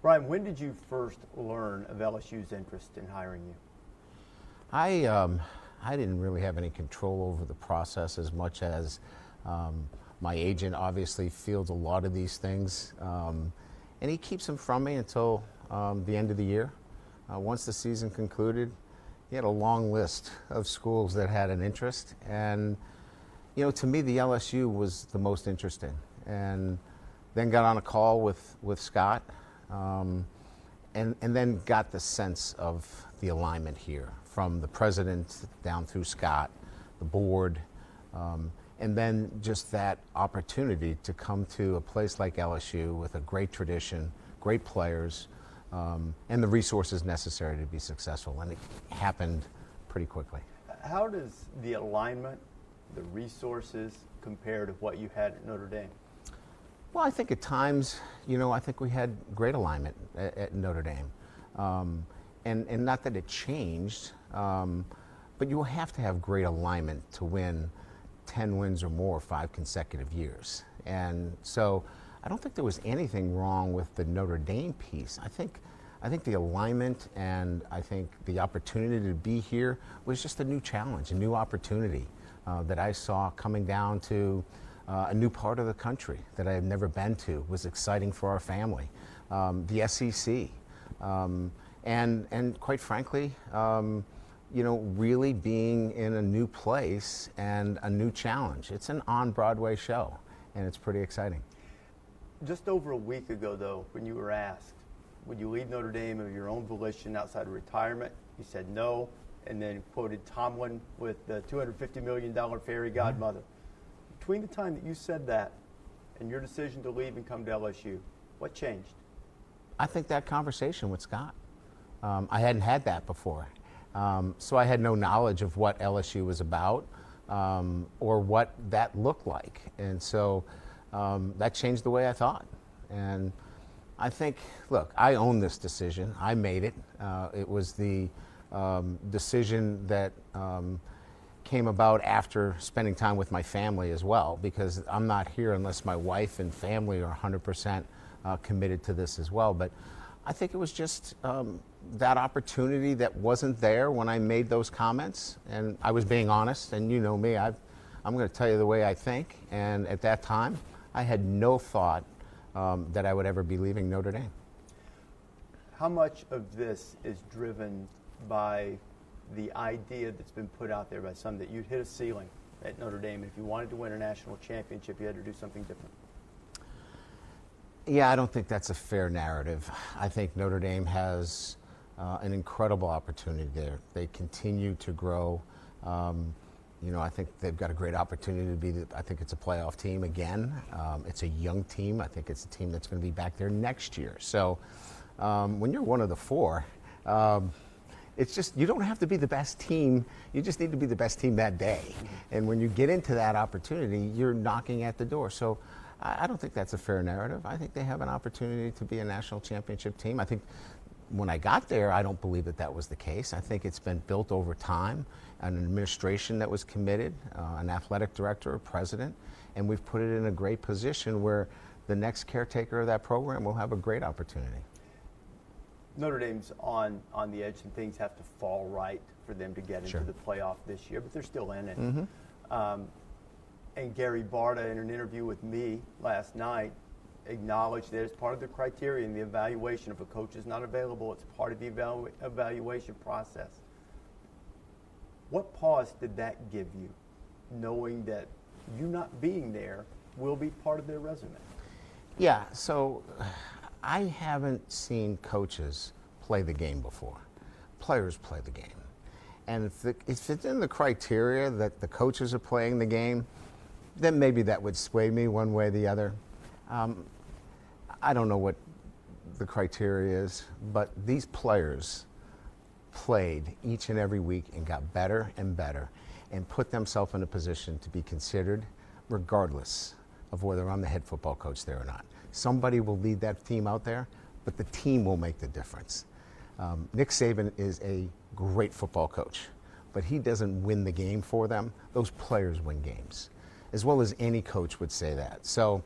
Brian, when did you first learn of LSU's interest in hiring you? I didn't really have any control over the process as much as my agent obviously fields a lot of these things, and he keeps them from me until the end of the year. Once the season concluded, he had a long list of schools that had an interest, and to me the LSU was the most interesting. And then got on a call with Scott, and then got the sense of the alignment here from the president down through Scott, the board, and then just that opportunity to come to a place like LSU with a great tradition, great players, and the resources necessary to be successful. And it happened pretty quickly. How does the alignment, the resources, compare to what you had at Notre Dame? Well, I think at times, I think we had great alignment at Notre Dame. And not that it changed, but you have to have great alignment to win 10 wins or more 5 consecutive years. And so I don't think there was anything wrong with the Notre Dame piece. I think the alignment and I think the opportunity to be here was just a new challenge, a new opportunity that I saw coming down to a new part of the country that I had never been to. It was exciting for our family. The SEC. And quite frankly, really being in a new place and a new challenge. It's an on-Broadway show, and it's pretty exciting. Just over a week ago, though, when you were asked, would you leave Notre Dame of your own volition outside of retirement, you said no, and then quoted Tomlin with the $250 million fairy godmother. Between the time that you said that and your decision to leave and come to LSU, what changed? I think that conversation with Scott. I hadn't had that before. So I had no knowledge of what LSU was about or what that looked like. And so that changed the way I thought. And I think, look, I own this decision. I made it. It was the decision that came about after spending time with my family as well, because I'm not here unless my wife and family are 100% committed to this as well. But I think it was just that opportunity that wasn't there when I made those comments, and I was being honest, and you know me, I'm going to tell you the way I think, and at that time, I had no thought that I would ever be leaving Notre Dame. How much of this is driven by the idea that's been put out there by some that you'd hit a ceiling at Notre Dame, and if you wanted to win a national championship, you had to do something different? Yeah, I don't think that's a fair narrative. I think Notre Dame has an incredible opportunity there. They continue to grow. I think they've got a great opportunity to be, I think it's a playoff team again. It's a young team. I think it's a team that's going to be back there next year. So when you're one of the four, it's just, you don't have to be the best team. You just need to be the best team that day. And when you get into that opportunity, you're knocking at the door. So I don't think that's a fair narrative. I think they have an opportunity to be a national championship team. I think when I got there, I don't believe that that was the case. I think it's been built over time, an administration that was committed, an athletic director, a president, and we've put it in a great position where the next caretaker of that program will have a great opportunity. Notre Dame's on the edge, and things have to fall right for them to get into the playoff this year, but they're still in it. Mm-hmm. And Gary Barta, in an interview with me last night, acknowledged that it's part of the criteria in the evaluation. If a coach is not available, it's part of the evaluation process. What pause did that give you, knowing that you not being there will be part of their resume? Yeah, so I haven't seen coaches play the game before. Players play the game. And if it's in the criteria that the coaches are playing the game, then maybe that would sway me one way or the other. I don't know what the criteria is, but these players played each and every week and got better and better and put themselves in a position to be considered regardless of whether I'm the head football coach there or not. Somebody will lead that team out there, but the team will make the difference. Nick Saban is a great football coach, but he doesn't win the game for them. Those players win games, as well as any coach would say that. So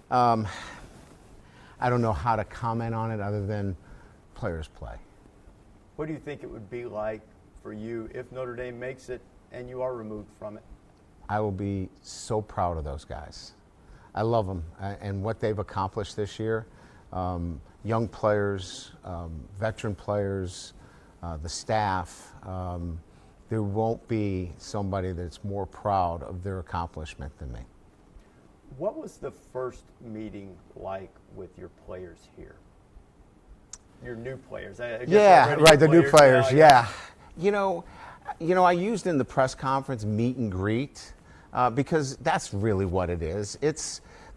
I I don't know how to comment on it other than players play. What do you think it would be like for you if Notre Dame makes it and you are removed from it? I will be so proud of those guys. I love them and what they've accomplished this year. Young players, veteran players, the staff. There won't be somebody that's more proud of their accomplishment than me. What was the first meeting like with your players here? Your new players. Yeah, right, the new players, now, yeah. You know, I used in the press conference meet and greet because that's really what it is.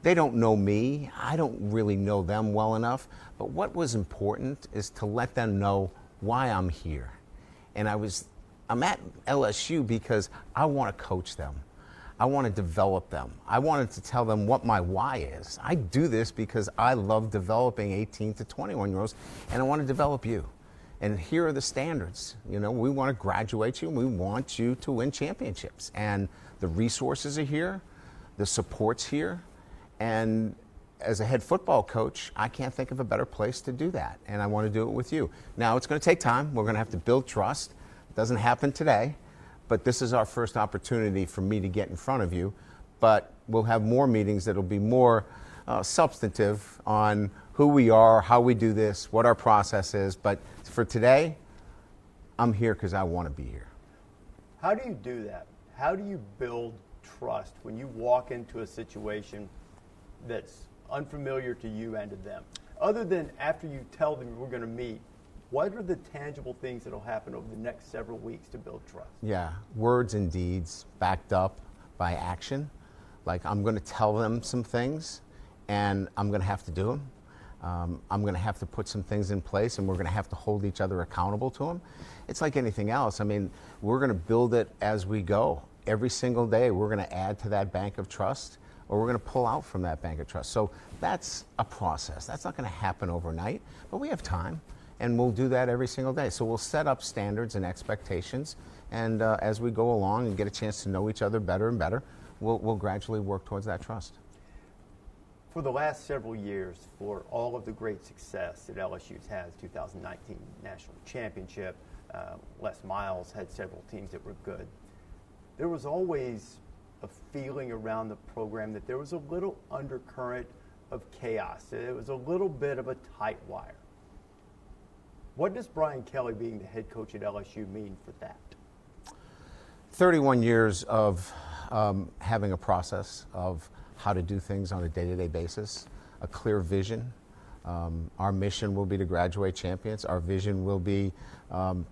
They don't know me. I don't really know them well enough. But what was important is to let them know why I'm here. And I'm at LSU because I want to coach them. I want to develop them. I wanted to tell them what my why is. I do this because I love developing 18 to 21-year-olds, and I want to develop you. And here are the standards. You know, we want to graduate you, and we want you to win championships. And the resources are here, the support's here, and as a head football coach, I can't think of a better place to do that, and I want to do it with you. Now, it's going to take time. We're going to have to build trust. It doesn't happen today, but this is our first opportunity for me to get in front of you. But we'll have more meetings that will be more substantive on who we are, how we do this, what our process is. But for today, I'm here because I want to be here. How do you do that? How do you build trust when you walk into a situation that's unfamiliar to you and to them? Other than after you tell them we're going to meet, what are the tangible things that will happen over the next several weeks to build trust? Yeah, words and deeds backed up by action. Like, I'm going to tell them some things, and I'm going to have to do them. I'm going to have to put some things in place, and we're going to have to hold each other accountable to them. It's like anything else. I mean, we're going to build it as we go. Every single day, we're going to add to that bank of trust, or we're going to pull out from that bank of trust. So that's a process. That's not going to happen overnight, but we have time, and we'll do that every single day. So we'll set up standards and expectations, and as we go along and get a chance to know each other better and better, we'll gradually work towards that trust. For the last several years, for all of the great success that LSU's has, 2019 National Championship, Les Miles had several teams that were good, there was always a feeling around the program that there was a little undercurrent of chaos. It was a little bit of a tight wire. What does Brian Kelly being the head coach at LSU mean for that? 31 years of having a process of how to do things on a day-to-day basis, a clear vision. Our mission will be to graduate champions. Our vision will be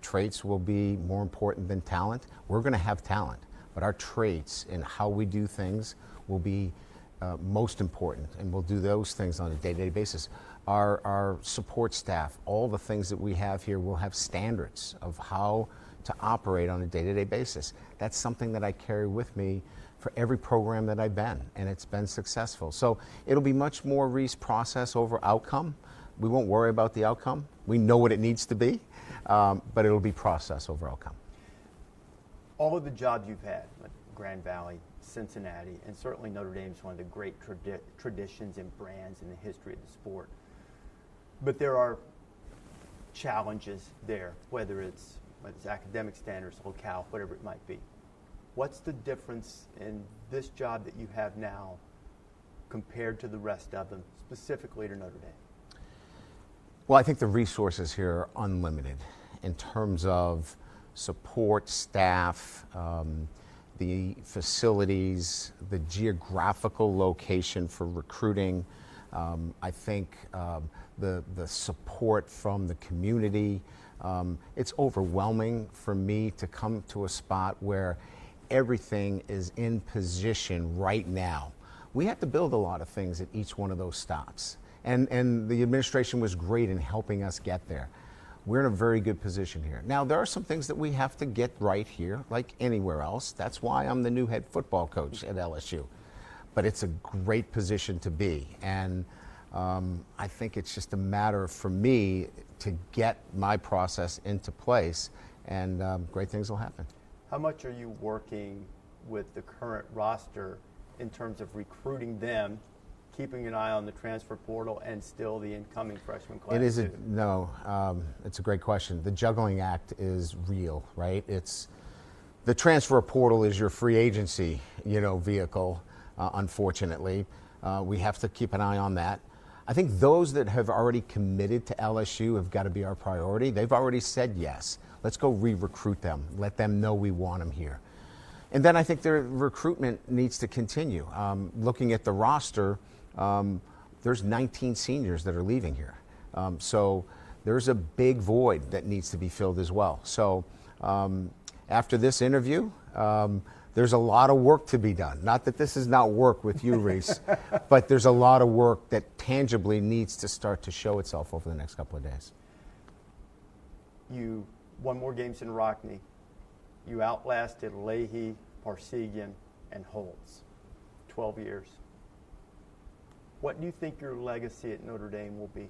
traits will be more important than talent. We're going to have talent, but our traits and how we do things will be most important, and we'll do those things on a day-to-day basis. Our support staff, all the things that we have here, will have standards of how to operate on a day-to-day basis. That's something that I carry with me for every program that I've been, and it's been successful. So it'll be much more Rece process over outcome. We won't worry about the outcome. We know what it needs to be, but it'll be process over outcome. All of the jobs you've had, like Grand Valley, Cincinnati, and certainly Notre Dame is one of the great traditions and brands in the history of the sport. But there are challenges there, whether it's academic standards, locale, whatever it might be. What's the difference in this job that you have now compared to the rest of them, specifically to Notre Dame? Well, I think the resources here are unlimited in terms of support staff, the facilities, the geographical location for recruiting. I think the support from the community. It's overwhelming for me to come to a spot where everything is in position right now. We had to build a lot of things at each one of those stops. And the administration was great in helping us get there. We're in a very good position here. Now, there are some things that we have to get right here, like anywhere else. That's why I'm the new head football coach at LSU. But it's a great position to be. And I think it's just a matter for me to get my process into place, and great things will happen. How much are you working with the current roster in terms of recruiting them keeping an eye on the transfer portal and still the incoming freshman class? It is it's a great question. The juggling act is real, right? It's the transfer portal is your free agency, vehicle. Unfortunately, we have to keep an eye on that. I think those that have already committed to LSU have got to be our priority. They've already said yes. Let's go re-recruit them. Let them know we want them here. And then I think their recruitment needs to continue. Looking at the roster, there's 19 seniors that are leaving here. So there's a big void that needs to be filled as well. So after this interview, there's a lot of work to be done. Not that this is not work with you, Rece, but there's a lot of work that tangibly needs to start to show itself over the next couple of days. You won more games in Rockney. You outlasted Leahy, Parsegian, and Holtz. 12 years. What do you think your legacy at Notre Dame will be?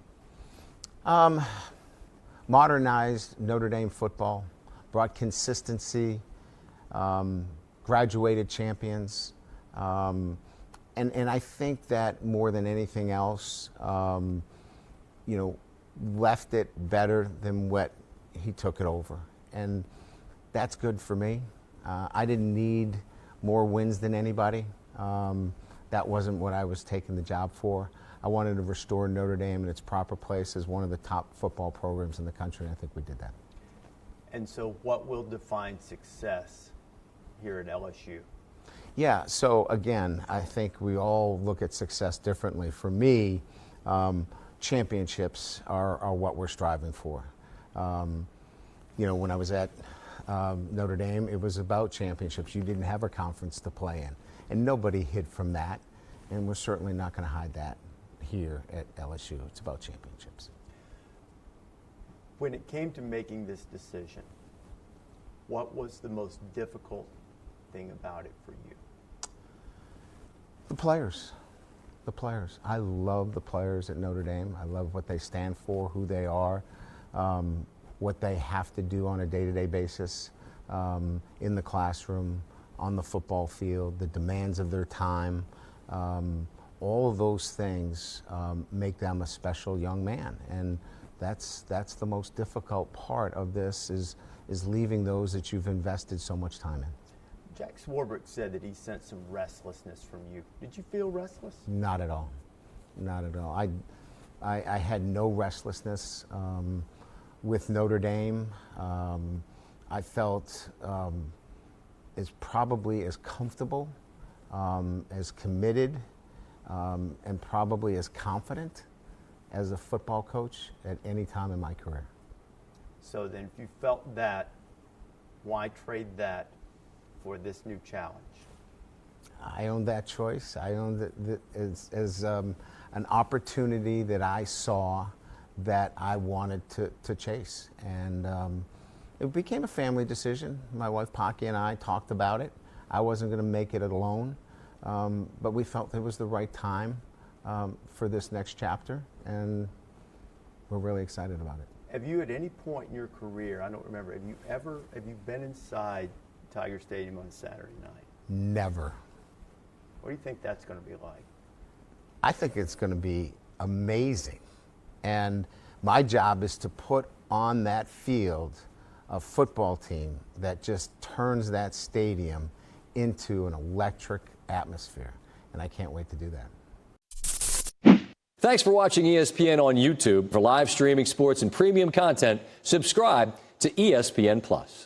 Modernized Notre Dame football, brought consistency, graduated champions, and I think that more than anything else, left it better than what he took it over, and that's good for me. I didn't need more wins than anybody. That wasn't what I was taking the job for. I wanted to restore Notre Dame in its proper place as one of the top football programs in the country, and I think we did that. And so what will define success here at LSU? Yeah, so again, I think we all look at success differently. For me, championships are what we're striving for. When I was at Notre Dame, it was about championships. You didn't have a conference to play in, and nobody hid from that, and we're certainly not going to hide that here at LSU. It's about championships. When it came to making this decision, what was the most difficult thing about it for you? The players. The players. I love the players at Notre Dame. I love what they stand for, who they are, what they have to do on a day-to-day basis in the classroom, on the football field, the demands of their time. All of those things make them a special young man, and that's the most difficult part of this is leaving those that you've invested so much time in. Jack Swarbrick said that he sensed some restlessness from you. Did you feel restless? Not at all. Not at all. I had no restlessness with Notre Dame. I felt probably as comfortable, as committed, and probably as confident as a football coach at any time in my career. So then if you felt that, why trade that for this new challenge? I owned that choice. I owned it as an opportunity that I saw that I wanted to chase. And it became a family decision. My wife, Pocky, and I talked about it. I wasn't going to make it alone, but we felt it was the right time for this next chapter, and we're really excited about it. Have you at any point in your career, I don't remember, have you been inside Tiger Stadium on Saturday night? Never. What do you think that's going to be like? I think it's going to be amazing. And my job is to put on that field a football team that just turns that stadium into an electric atmosphere. And I can't wait to do that. Thanks for watching ESPN on YouTube. For live streaming sports and premium content, subscribe to ESPN+.